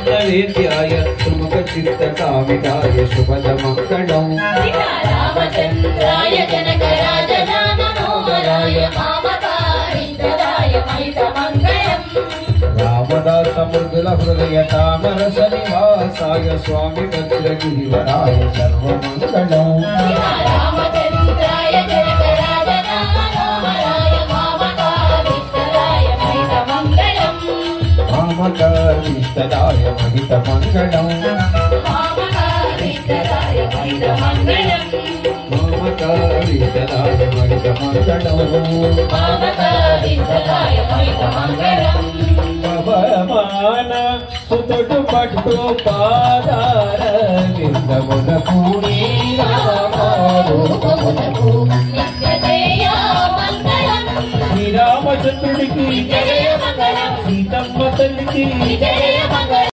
नैवेद्याय सुमुख चित्त कामिताय शुभदमङ्गलम् रामचन्द्राय जनकराजनाम मनोहराय मामकारिन्दराय महितमङ्गलम् रामदास मृदुल हृदय तामरस निवासाय स्वामी भद्रगिरिवराय सर्वमङ्गलम् रामचन्द्राय जनकराजनाम मनोहराय मामकारिन्दराय महितमङ्गलम् मामकारिष्टदाय महितमङ्गलम् मामकारिन्दराय महितमङ्गलम् मामकारिष्टदाय महितमङ्गलम् मामकारिन्दराय महितमङ्गलम् పవమాన సుతుడు పట్టు పాదార విందమున కూడి రూపములకు నిత్యజయ మంగళం శ్రీరామచంద్రుడికి జయ మంగళం సీతమ్మ తల్లికి జయ మంగళం